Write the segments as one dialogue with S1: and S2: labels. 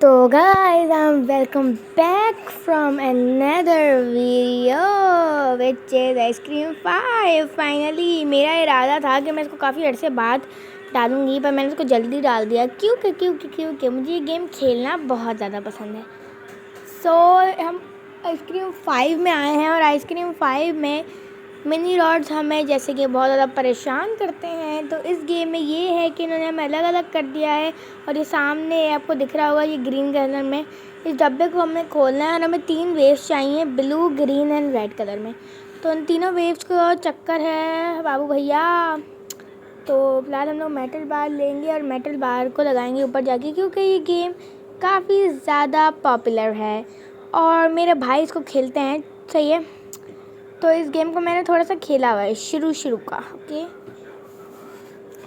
S1: तो guys, I'm welcome back from another video which is Ice Cream 5. Finally मेरा इरादा था कि मैं इसको काफ़ी अर्से बाद डालूँगी, पर मैंने इसको जल्दी डाल दिया क्योंकि मुझे ये गेम खेलना बहुत ज़्यादा पसंद है। हम आइसक्रीम 5 में आए हैं और आइसक्रीम 5 में मिनी रॉड्स हमें जैसे कि बहुत ज़्यादा परेशान करते हैं। तो इस गेम में ये है कि इन्होंने हमें अलग अलग कर दिया है और ये सामने आपको दिख रहा होगा, ये ग्रीन कलर में इस डब्बे को हमें खोलना है और हमें 3 वेव्स चाहिए, blue, green and red colour में। तो इन तीनों वेव्स को चक्कर है बाबू भैया। तो फिलहाल हम लोग मेटल बार लेंगे और मेटल बार को लगाएंगे ऊपर जाके, क्योंकि ये गेम काफ़ी ज़्यादा पॉपुलर है और मेरे भाई इसको खेलते हैं। सही है, तो इस गेम को मैंने थोड़ा सा खेला हुआ है शुरू का। ओके,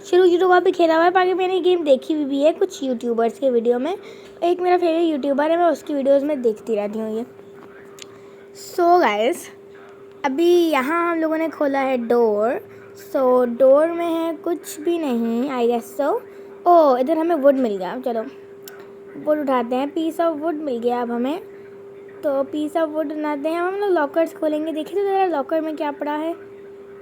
S1: शुरू का भी खेला हुआ है, बाकी मैंने ये गेम देखी भी है कुछ यूट्यूबर्स के वीडियो में। एक मेरा फेवरेट यूट्यूबर है, मैं उसकी वीडियोस में देखती रहती हूँ ये। सो गाइस, अभी यहाँ हम लोगों ने खोला है डोर। सो डोर में है कुछ भी नहीं, आई गेस सो। ओ, इधर हमें वुड मिल गया, चलो वुड उठाते हैं। पीस ऑफ वुड मिल गया अब हमें, तो पीस ऑफ वुड बनाते हैं। हम लोग लॉकर्स खोलेंगे, देखिए तो ज़रा लॉकर में क्या पड़ा है।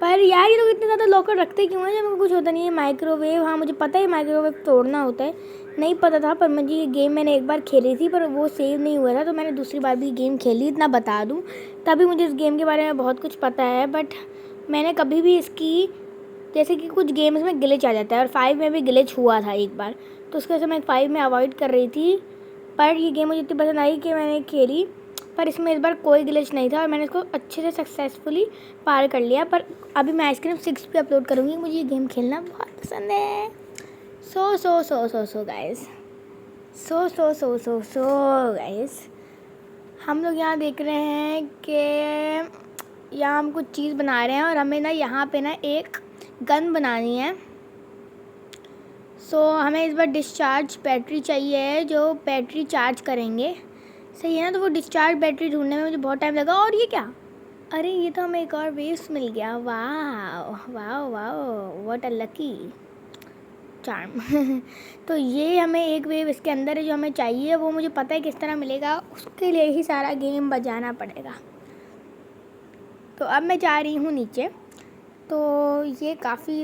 S1: पर यार ये लोग इतने ज़्यादा लॉकर रखते क्यों हैं जब उनको कुछ होता नहीं है। माइक्रोवेव, हाँ मुझे पता है माइक्रोवेव तोड़ना होता है, नहीं पता था। पर मुझे ये गेम मैंने एक बार खेली थी पर वो सेव नहीं हुआ था, तो मैंने दूसरी बार भी गेम खेली, इतना बता दूँ। तभी मुझे इस गेम के बारे में बहुत कुछ पता है, बट मैंने कभी भी इसकी, जैसे कि कुछ गेम्स में ग्लिच आ जाता है और 5 में भी ग्लिच हुआ था एक बार, तो उसकी वजह से मैं 5 में अवॉइड कर रही थी। पर ये गेम मुझे इतनी पसंद आई कि मैंने खेली, पर इसमें इस बार कोई ग्लिच नहीं था और मैंने इसको अच्छे से सक्सेसफुली पार कर लिया। पर अभी मैं आइसक्रीम 6 पे अपलोड करूँगी, मुझे ये गेम खेलना बहुत पसंद है। सो गाइस, सो गाइस, हम लोग यहाँ देख रहे हैं कि यहाँ हम कुछ चीज़ बना रहे हैं और हमें ना यहाँ पे ना एक गन बनानी है। हमें इस बार डिस्चार्ज बैटरी चाहिए जो बैटरी चार्ज करेंगे, सही है ना। तो वो डिस्चार्ज बैटरी ढूंढने में मुझे बहुत टाइम लगा। और ये क्या, अरे ये तो हमें एक और वेव्स मिल गया। वाह वाह वाह, व्हाट अ लकी चार्म। तो ये हमें एक वेव इसके अंदर है जो हमें चाहिए, वो मुझे पता है किस तरह मिलेगा, उसके लिए ही सारा गेम बजाना पड़ेगा। तो अब मैं जा रही हूँ नीचे। तो ये काफ़ी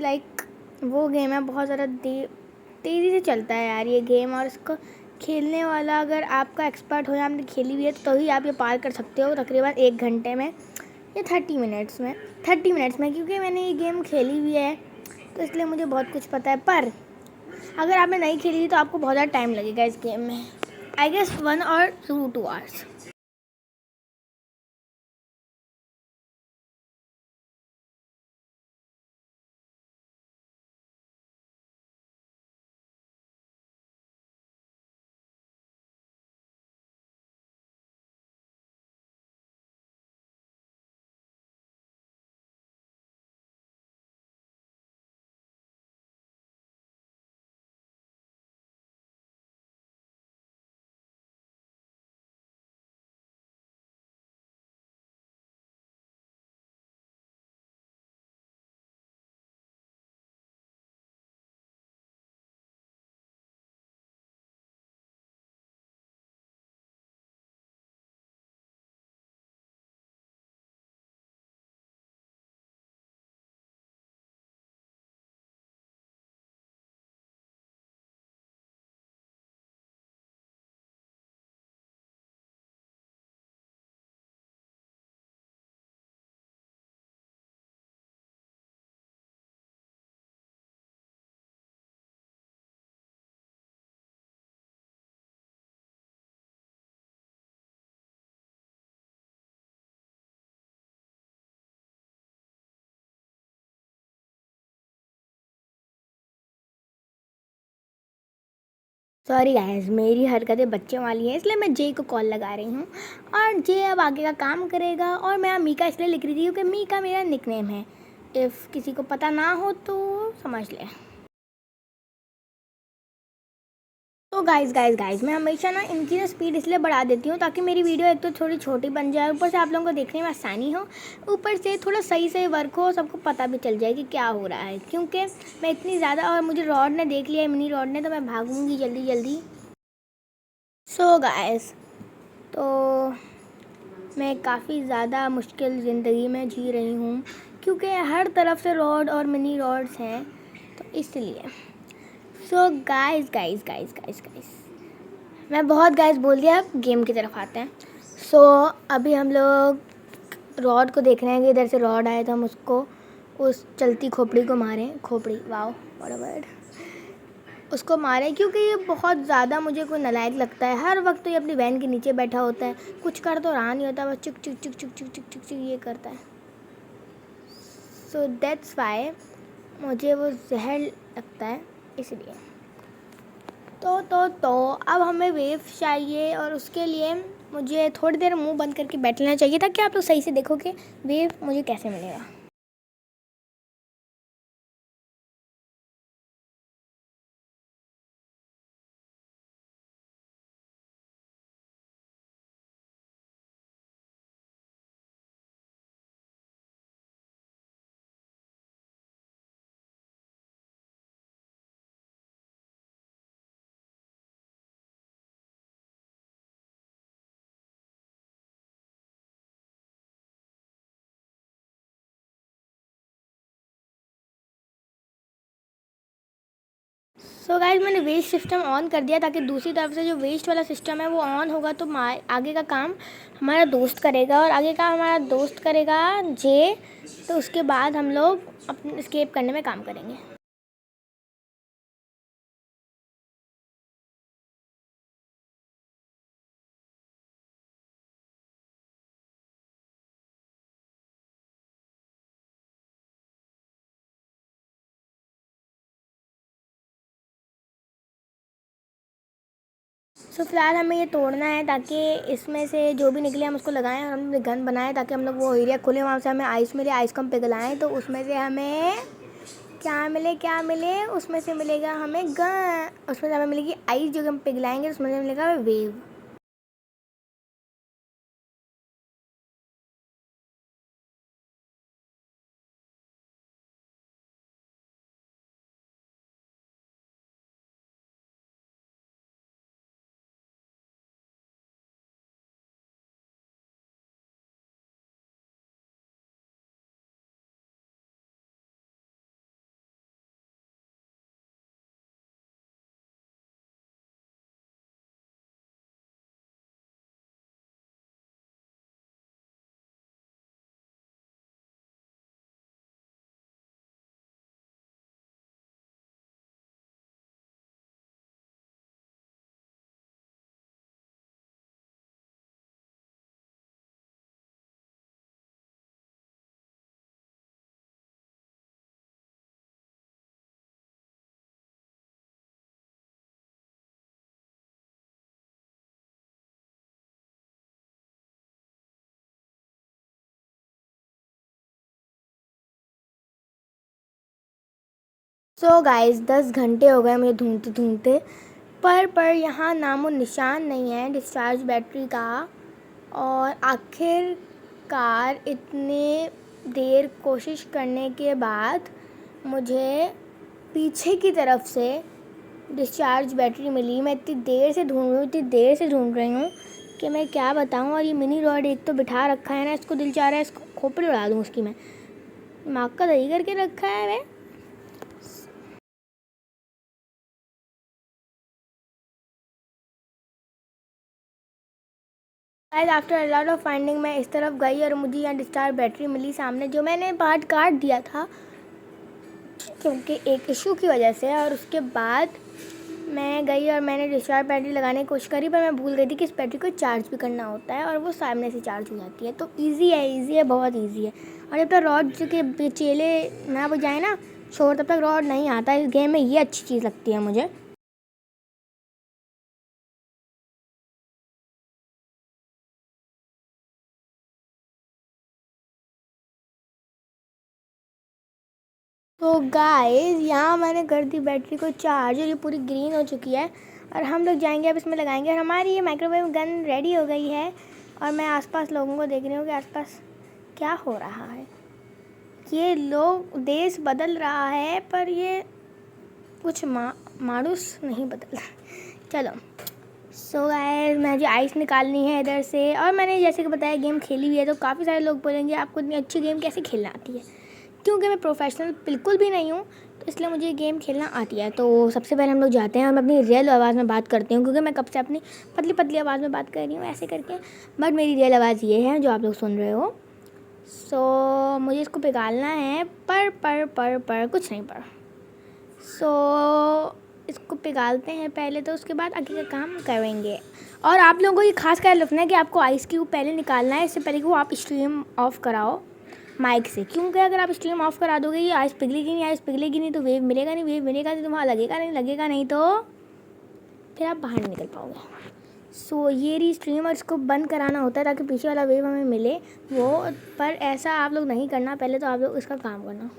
S1: वो गेम है, बहुत ज़्यादा तेज़ी से चलता है यार ये गेम, और इसको खेलने वाला अगर आपका एक्सपर्ट हो या आपने खेली हुई है तो ही आप ये पार कर सकते हो तकरीबन 1 घंटे में या 30 मिनट्स में, क्योंकि मैंने ये गेम खेली हुई है तो इसलिए मुझे बहुत कुछ पता है। पर अगर आपने नहीं खेली तो आपको बहुत ज़्यादा टाइम लगेगा इस गेम में, आई गेस 1 और 2 आवर्स। सॉरी गाइस, मेरी हरकतें बच्चों वाली हैं, इसलिए मैं जे को कॉल लगा रही हूँ और जे अब आगे का काम करेगा। और मैं मीका इसलिए लिख रही थी क्योंकि मीका मेरा निकनेम है, इफ़ किसी को पता ना हो तो समझ ले। तो गाइस मैं हमेशा ना इनकी ना स्पीड इसलिए बढ़ा देती हूँ ताकि मेरी वीडियो एक तो थोड़ी छोटी बन जाए, ऊपर से आप लोगों को देखने में आसानी हो, ऊपर से थोड़ा सही से वर्क हो, सबको पता भी चल जाए कि क्या हो रहा है। क्योंकि मैं इतनी ज़्यादा, और मुझे रॉड ने देख लिया है, मिनी रॉड ने, तो मैं भागूंगी जल्दी जल्दी सो गाइस, तो मैं काफ़ी ज़्यादा मुश्किल ज़िंदगी में जी रही हूँ क्योंकि हर तरफ से रॉड और मिनी रॉड्स हैं, तो इसलिए so guys guys guys guys guys मैं बहुत गाइस बोल दिया, अब गेम की तरफ आते हैं। सो अभी हम लोग रॉड को देख रहे हैं कि इधर से रॉड आया, तो हम उसको उस चलती खोपड़ी को मारें। खोपड़ी, वाओ व्हाट अ वर्ड। उसको मारें क्योंकि ये बहुत ज़्यादा मुझे कोई नालायक लगता है। हर वक्त तो ये अपनी वैन के नीचे बैठा होता है, कुछ कर तो रहा नहीं होता, बस चुक चुक चुक चुक चुक चुक चुक ये करता है। सो दैट्स वाई मुझे वो जहर लगता है, इसलिए। तो अब हमें वेव चाहिए और उसके लिए मुझे थोड़ी देर मुंह बंद करके बैठ लेना चाहिए ताकि आप लोग सही से देखो कि वेव मुझे कैसे मिलेगा। सो गाइस, मैंने वेस्ट सिस्टम ऑन कर दिया ताकि दूसरी तरफ से जो वेस्ट वाला सिस्टम है वो ऑन होगा तो आगे का काम हमारा दोस्त करेगा, और आगे का हमारा दोस्त करेगा जे। तो उसके बाद हम लोग अपने स्केप करने में काम करेंगे। सो फिलहाल हमें ये तोड़ना है ताकि इसमें से जो भी निकले हम उसको लगाएं और हम गन बनाएं ताकि हम लोग वो एरिया खोलें, वहाँ से हमें आइस मिले, आइस को हम पिघलाएं तो उसमें से हमें क्या मिले उसमें से मिलेगा हमें गन, उसमें से हमें मिलेगी आइस जो कि हम पिघलाएंगे, उसमें से मिलेगा हमें वेव। सो गाइस, 10 घंटे हो गए मुझे ढूंढते ढूंढते, पर यहाँ नामो निशान नहीं है डिस्चार्ज बैटरी का। और आखिरकार इतने देर कोशिश करने के बाद मुझे पीछे की तरफ से डिस्चार्ज बैटरी मिली। मैं इतनी देर से ढूंढ रही हूँ कि मैं क्या बताऊँ। और ये मिनी रॉड एक तो बिठा रखा है ना, इसको दिल चाह रहा है इसको खोपड़ी उड़ा दूँ उसकी। मैं दिमाग का दही करके रखा है मैं। Guys, after a lot of finding मैं इस तरफ गई और मुझे यहाँ डिस्चार्ज बैटरी मिली सामने, जो मैंने पार्ट काट दिया था क्योंकि एक इशू की वजह से। और उसके बाद मैं गई और मैंने डिस्चार्ज बैटरी लगाने की कोशिश करी, पर मैं भूल गई थी कि इस बैटरी को चार्ज भी करना होता है और वो सामने से चार्ज हो जाती है। तो ईजी है बहुत ईजी है। और जब तक रॉड के चेले ना बजाए ना शोर, तब तक रॉड नहीं आता इस गेम में। ये अच्छी चीज़ लगती है मुझे। तो गाइस, यहाँ मैंने कर दी बैटरी को चार्ज और ये पूरी ग्रीन हो चुकी है। और हम लोग जाएंगे अब इसमें लगाएंगे और हमारी ये माइक्रोवेव गन रेडी हो गई है। और मैं आसपास लोगों को देख रही हूँ कि आसपास क्या हो रहा है। ये लोग, देश बदल रहा है पर ये कुछ मानुस नहीं बदल रहा। चलो, सो गाइस, गाइस मुझे आइस निकालनी है इधर से। और मैंने जैसे कि बताया गेम खेली हुई है, तो काफ़ी सारे लोग बोलेंगे आपको इतनी अच्छी गेम कैसे खेलना आती है, क्योंकि मैं प्रोफेशनल बिल्कुल भी नहीं हूँ, तो इसलिए मुझे गेम खेलना आती है। तो सबसे पहले हम लोग जाते हैं और मैं अपनी रियल आवाज़ में बात करती हूँ, क्योंकि मैं कब से अपनी पतली पतली आवाज़ में बात कर रही हूँ ऐसे करके, बट मेरी रियल आवाज़ ये है जो आप लोग सुन रहे हो। सो मुझे इसको पिघालना है, पर कुछ नहीं पर। सो इसको पिघालते हैं पहले, तो उसके बाद आगे का काम करेंगे। और आप लोगों को ये खास ख्याल रखना है कि आपको आइस क्यूब पहले निकालना है, इससे पहले कि वो आप स्ट्रीम ऑफ कराओ माइक से, क्योंकि अगर आप स्ट्रीम ऑफ करा दोगे ये आइस पिघलेगी नहीं तो वेव मिलेगा नहीं, वेव मिलेगा तो वहाँ लगेगा नहीं तो फिर आप बाहर नहीं निकल पाओगे। सो ये रही स्ट्रीम, और इसको बंद कराना होता है ताकि पीछे वाला वेव हमें मिले वो, पर ऐसा आप लोग नहीं करना, पहले तो आप लोग इसका काम करना।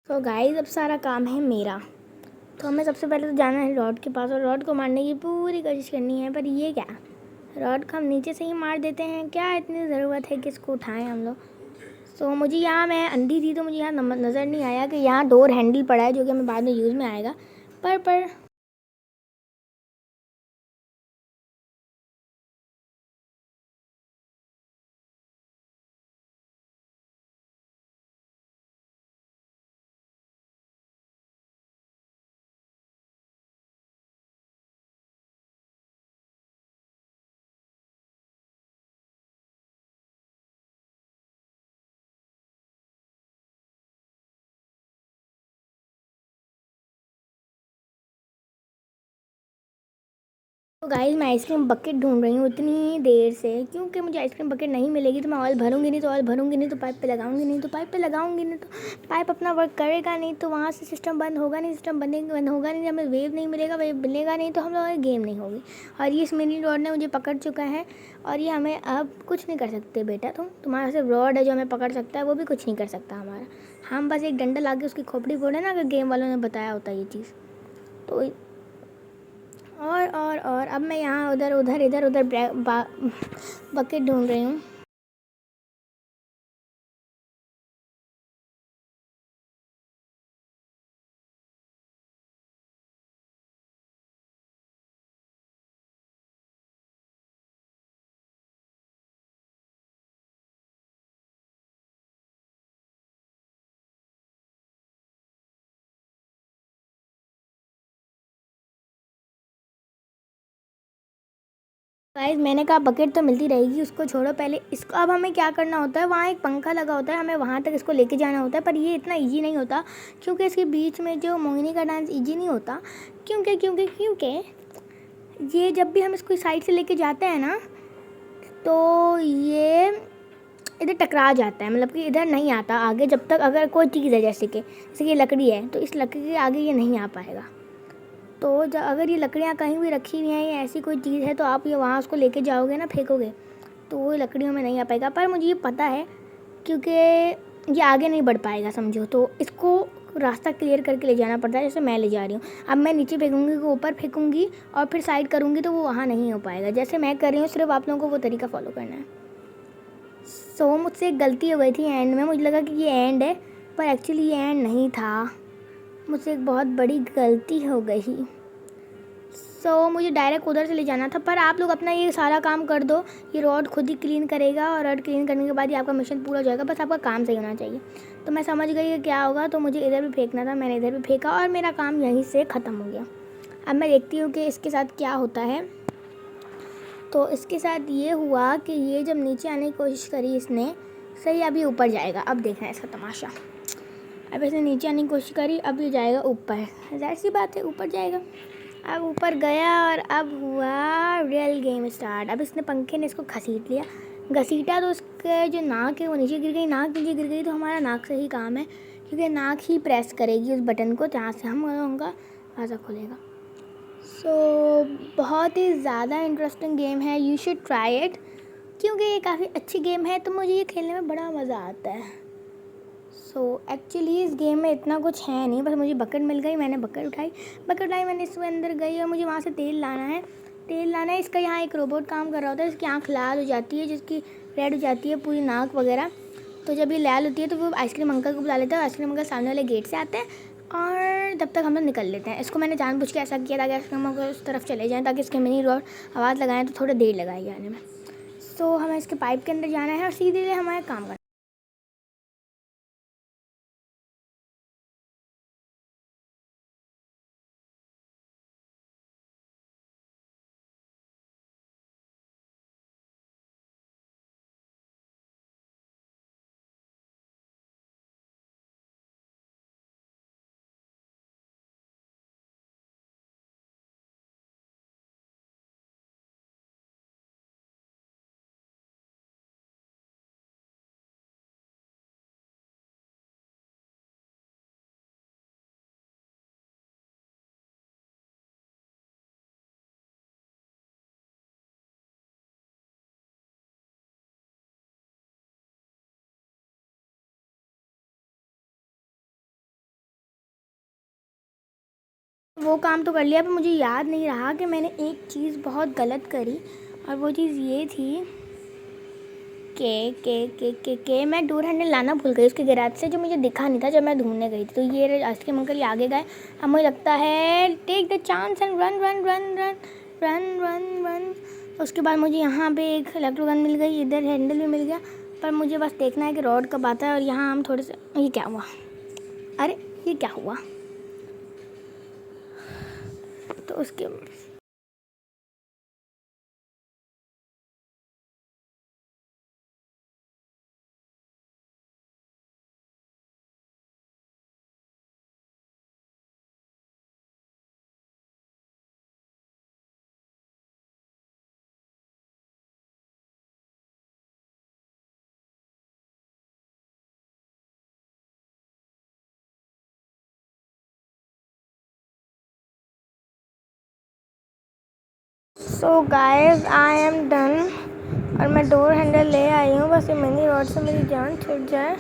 S1: तो गाइस अब सारा काम है मेरा, तो हमें सबसे पहले तो जाना है रॉड के पास और रॉड को मारने की पूरी कोशिश करनी है। पर ये क्या, रॉड को हम नीचे से ही मार देते हैं क्या, इतनी ज़रूरत है कि इसको उठाएं हम लोग। तो मुझे यहाँ, मैं अंधी थी तो मुझे यहाँ नज़र नहीं आया कि यहाँ डोर हैंडल पड़ा है, जो कि हमें बाद में यूज़ में आएगा। पर तो गाइस मैं आइसक्रीम बकेट ढूंढ रही हूँ इतनी देर से, क्योंकि मुझे आइसक्रीम बकेट नहीं मिलेगी तो मैं ऑयल भरूंगी नहीं, तो ऑयल भरूंगी नहीं तो पाइप पे लगाऊंगी नहीं, तो पाइप पे लगाऊंगी नहीं तो पाइप अपना वर्क करेगा नहीं, तो वहाँ से सिस्टम बंद होगा नहीं, सिस्टम बंद होगा नहीं, हमें वेव नहीं मिलेगा, वेव मिलेगा नहीं तो हम लोगों की गेम नहीं होगी। और ये इस मिनी रॉड ने मुझे पकड़ चुका है, और ये हमें अब कुछ नहीं कर सकते बेटा, तुम्हारा सिर्फ रॉड है जो हमें पकड़ सकता है, वो भी कुछ नहीं कर सकता हमारा। हम बस एक डंडा ला के उसकी खोपड़ी फोड़े ना, अगर गेम वालों ने बताया होता ये चीज़ तो। और अब मैं यहाँ इधर उधर बकेट ढूंढ रही हूँ। गाइस मैंने कहा बकेट तो मिलती रहेगी, उसको छोड़ो पहले इसको। अब हमें क्या करना होता है, वहाँ एक पंखा लगा होता है, हमें वहाँ तक इसको लेके जाना होता है, पर ये इतना इजी नहीं होता, क्योंकि इसके बीच में जो मोहिनी का डांस इजी नहीं होता, क्योंकि ये जब भी हम इसको साइड से लेके जाते हैं ना, तो ये इधर टकरा जाता है, मतलब कि इधर नहीं आता आगे, जब तक अगर कोई चीज़ है जैसे कि ये लकड़ी है, तो इस लकड़ी के आगे ये नहीं आ पाएगा। तो जब अगर ये लकड़ियाँ कहीं भी रखी हुई हैं या ऐसी कोई चीज़ है, तो आप ये वहाँ उसको लेके जाओगे ना, फेंकोगे, तो वो लकड़ियों में नहीं आ पाएगा। पर मुझे ये पता है, क्योंकि ये आगे नहीं बढ़ पाएगा समझो, तो इसको रास्ता क्लियर करके ले जाना पड़ता है, जैसे मैं ले जा रही हूँ। अब मैं नीचे फेंकूँगी, ऊपर फेंकूँगी और फिर साइड करूँगी, तो वो वहाँ नहीं हो पाएगा। जैसे मैं कर रही हूँ, सिर्फ आप लोगों को वो तरीका फॉलो करना है। सो मुझसे एक गलती हो गई थी एंड में, मुझे लगा कि ये एंड है, पर एक्चुअली ये एंड नहीं था, मुझसे एक बहुत बड़ी गलती हो गई। सो मुझे डायरेक्ट उधर से ले जाना था, पर आप लोग अपना ये सारा काम कर दो, ये रॉड खुद ही क्लीन करेगा और रॉड क्लीन करने के बाद ही आपका मिशन पूरा हो जाएगा, बस आपका काम सही होना चाहिए। तो मैं समझ गई कि क्या होगा, तो मुझे इधर भी फेंकना था, मैंने इधर भी फेंका और मेरा काम यहीं से ख़त्म हो गया। अब मैं देखती हूँ कि इसके साथ क्या होता है। तो इसके साथ ये हुआ कि ये जब नीचे आने की कोशिश करी इसने, सही अभी ऊपर जाएगा। अब देखना है इसका तमाशा। अब इसने नीचे आने की कोशिश करी, अब ये जाएगा ऊपर, ज़ाहिर सी बात है ऊपर जाएगा। अब ऊपर गया और अब हुआ रियल गेम स्टार्ट। अब इसने पंखे ने इसको घसीट लिया, घसीटा तो उसका जो नाक है वो नीचे गिर गई, नाक नीचे गिर गई तो हमारा नाक से ही काम है, क्योंकि नाक ही प्रेस करेगी उस बटन को जहाँ से हम उनका दरवाज़ा खुलेगा। सो बहुत ही ज़्यादा इंटरेस्टिंग गेम है, यू शुड ट्राई इट, क्योंकि ये काफ़ी अच्छी गेम है, तो मुझे ये खेलने में बड़ा मज़ा आता है। सो एक्चुअली इस गेम में इतना कुछ है नहीं, बस मुझे बकेट मिल गई, मैंने बकेट उठाई, मैंने इसमें अंदर गई और मुझे वहाँ से तेल लाना है। इसका यहाँ एक रोबोट काम कर रहा होता है, इसकी आँख लाल हो जाती है, जिसकी रेड हो जाती है पूरी नाक वगैरह। तो जब ये लाल होती है तो वो आइसक्रीम अंकल को बुला लेता है, आइसक्रीम अंकल सामने वाले गेट से आते हैं और तब तक हम लोग निकल लेते हैं। इसको मैंने जानबूझ के ऐसा किया ताकि आइसक्रीम अंकल उस तरफ चले जाएँ, ताकि इसके मिनी रोड आवाज़ लगाएँ तो थोड़ा देर लगाएगी आने में। सो हमें इसके पाइप के अंदर जाना है और सीधे हमारे काम करना है। वो काम तो कर लिया, पर मुझे याद नहीं रहा कि मैंने एक चीज़ बहुत गलत करी, और वो चीज़ ये थी के मैं डोर हैंडल लाना भूल गई उसके गैराज से, जो मुझे दिखा नहीं था जब मैं ढूंढने गई थी। तो ये आइसक्रीम अंकल आगे गए, अब मुझे लगता है take the chance and run run run run run run run. उसके बाद मुझे यहाँ पे एक इलेक्ट्रो गन मिल गई, इधर हैंडल भी मिल गया, पर मुझे बस देखना है कि रॉड कब आता है। और यहाँ हम थोड़े से, ये क्या हुआ, अरे ये क्या हुआ, तो उसके so guys I am done, और मैं डोर हैंडल ले आई हूँ, बस ये मिनी रॉड से मेरी जान छूट जाए।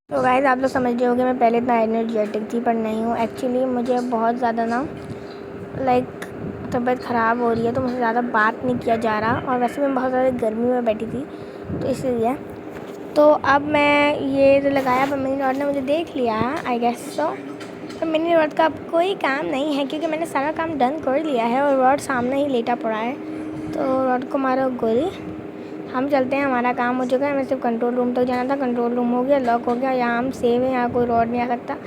S1: तो गाइस आप लोग समझ रहे होंगे मैं पहले इतना एनर्जेटिक थी, पर नहीं हूँ। एक्चुअली मुझे बहुत ज़्यादा ना लाइक तबीयत ख़राब हो रही है, तो मुझे ज़्यादा बात नहीं किया जा रहा, और वैसे मैं बहुत ज़्यादा गर्मी में बैठी थी तो इसलिए। तो अब मैं ये जो लगाया, पर मिनी रॉड ने मुझे देख लिया आई गेस सो। पर मिनी रॉड का अब कोई काम नहीं है, क्योंकि मैंने सारा काम डन कर लिया है और रॉड सामने ही लेटा पड़ा है। तो रॉड को मारो गोली, हम चलते हैं, हमारा काम हो चुका है। हमें सिर्फ कंट्रोल रूम तक जाना था, कंट्रोल रूम हो गया, लॉक हो गया, यहाँ हम सेव है, यहाँ कोई रॉड नहीं आ सकता।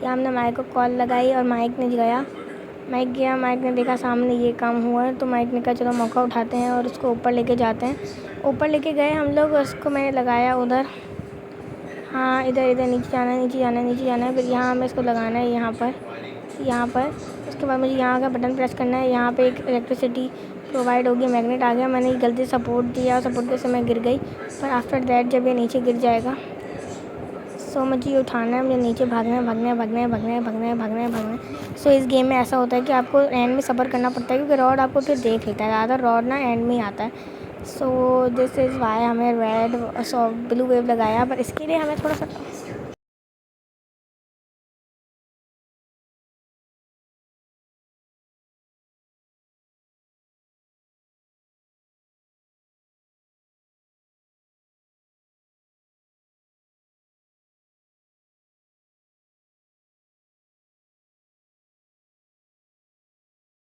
S1: यहाँ हमने माइक को कॉल लगाई और माइक ने गया, माइक ने देखा सामने ये काम हुआ है, तो माइक ने कहा चलो मौका उठाते हैं और उसको ऊपर लेके जाते हैं। ऊपर लेके गए हम लोग, उसको मैंने लगाया उधर, हाँ इधर नीचे जाना है, फिर यहाँ हमें इसको लगाना है यहाँ पर। उसके बाद मुझे यहाँ का बटन प्रेस करना है, यहाँ पे एक इलेक्ट्रिसिटी प्रोवाइड होगी, मैग्नेट आ गया, मैंने गलती सपोर्ट दिया और सपोर्ट के समय गिर गई। पर आफ्टर दैट जब ये नीचे गिर जाएगा, सो मुझे ये उठाना है, मुझे नीचे भागना है। सो इस गेम में ऐसा होता है कि आपको एंड में सब्र करना पड़ता है, क्योंकि रॉड आपको फिर देख लेता है, ज़्यादा रॉड ना एंड में ही आता है। सो दिस इज़ वाई हमें रेड ब्लू वेव लगाया, पर इसके लिए हमें थोड़ा सा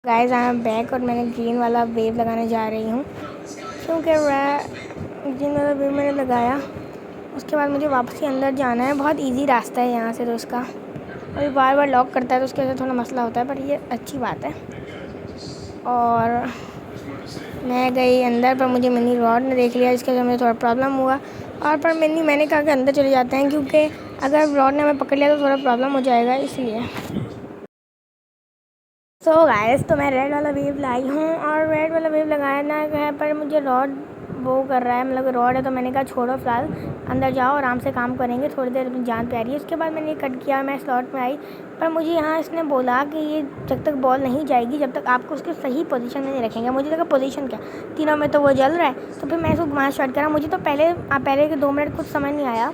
S1: गाइस आई एम बैक और मैंने ग्रीन वाला वेव लगाने जा रही हूँ क्योंकि ग्रीन वाला वेव मैंने लगाया। उसके बाद मुझे वापस ही अंदर जाना है। बहुत इजी रास्ता है यहाँ से तो उसका, और बार बार लॉक करता है तो उसकी वजह से थोड़ा मसला होता है, पर ये अच्छी बात है। और मैं गई अंदर, पर मुझे मिनी रॉड ने देख लिया, इसके वजह मुझे थोड़ा प्रॉब्लम हुआ। और पर मैंने कहा कि अंदर चले जाते हैं, क्योंकि अगर रॉड ने हमें पकड़ लिया तो थोड़ा प्रॉब्लम हो जाएगा, इसलिए। सो गाइस, तो मैं रेड वाला वेव लाई हूँ और रेड वाला वेव लगाया ना है, पर मुझे रॉड वो कर रहा है, मतलब रॉड है। तो मैंने कहा छोड़ो फिलहाल, अंदर जाओ आराम से काम करेंगे, थोड़ी देर अपनी जान पे आ रही है। उसके बाद मैंने ये कट किया, मैं स्लॉट में आई, पर मुझे यहाँ इसने बोला कि ये जब तक बॉल नहीं जाएगी जब तक आपको उसके सही पोजीशन में नहीं रखेंगे। मुझे लगा पोजीशन क्या, तीनों में तो वो जल रहा है। तो फिर मैं इसको घुमाना स्टार्ट करा। मुझे तो पहले के 2 मिनट कुछ समझ नहीं आया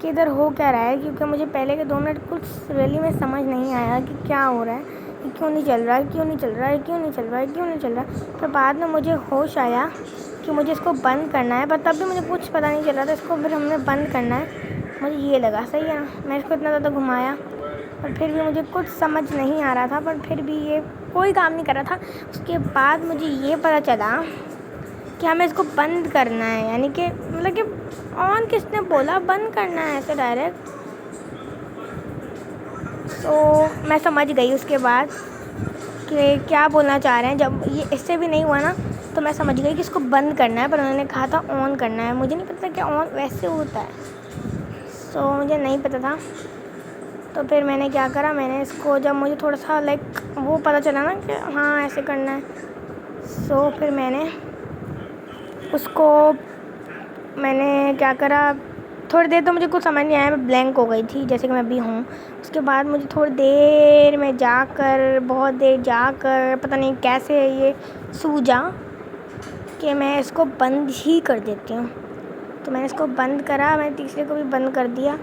S1: कि इधर हो क्या रहा है, क्योंकि मुझे पहले के 2 मिनट कुछ रियली में समझ नहीं आया कि क्या हो रहा है, क्यों नहीं चल रहा है, क्यों नहीं चल रहा है, क्यों नहीं चल रहा है, क्यों नहीं चल रहा है। फिर बाद में मुझे होश आया कि मुझे इसको बंद करना है, पर तब भी मुझे कुछ पता नहीं चल रहा था। इसको फिर हमने बंद करना है, मुझे ये लगा सही है ना। मैं इसको इतना ज़्यादा घुमाया और फिर भी मुझे कुछ समझ नहीं आ रहा था, पर फिर भी ये कोई काम नहीं कर रहा था। उसके बाद मुझे ये पता चला कि हमें इसको बंद करना है, यानी कि मतलब कि ऑन किसने बोला, बंद करना है ऐसे डायरेक्ट। तो मैं समझ गई उसके बाद कि क्या बोलना चाह रहे हैं। जब ये इससे भी नहीं हुआ ना, तो मैं समझ गई कि इसको बंद करना है, पर उन्होंने कहा था ऑन करना है। मुझे नहीं पता कि ऑन वैसे होता है, सो मुझे नहीं पता था। तो फिर मैंने क्या करा, मैंने इसको जब मुझे थोड़ा सा लाइक वो पता चला ना कि हाँ ऐसे करना है, सो फिर मैंने क्या करा, थोड़ी देर तो मुझे कुछ समझ नहीं आया, मैं ब्लैंक हो गई थी जैसे कि मैं अभी हूँ। उसके बाद मुझे थोड़ी देर में जाकर, बहुत देर जाकर, पता नहीं कैसे ये सूझा कि मैं इसको बंद ही कर देती हूँ। तो मैंने इसको बंद करा, मैंने तीसरे को भी बंद कर दिया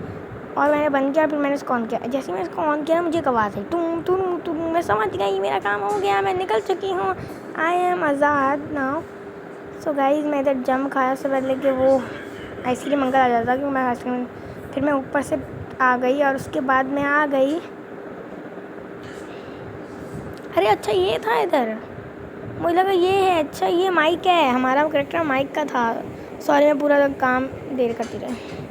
S1: और मैंने बंद किया। फिर मैंने इसको ऑन किया। जैसे ही मैं इसको ऑन किया ना, मुझे एक आवाज़ आई, टूम टूम टूम। मैं समझ गई मेरा काम हो गया, मैं निकल चुकी हूँ, I am Azad now. So guys, मैं इधर जम खाया उससे पहले कि वो आइसक्रीम अंकल आ जाता, क्योंकि मैं आइसक्रीम, फिर मैं ऊपर से आ गई और उसके बाद मैं आ गई। अरे अच्छा ये था इधर, मुझे लगा ये है। अच्छा ये माइक है, हमारा कैरेक्टर माइक का था। सॉरी, मैं पूरा काम देर करती रही।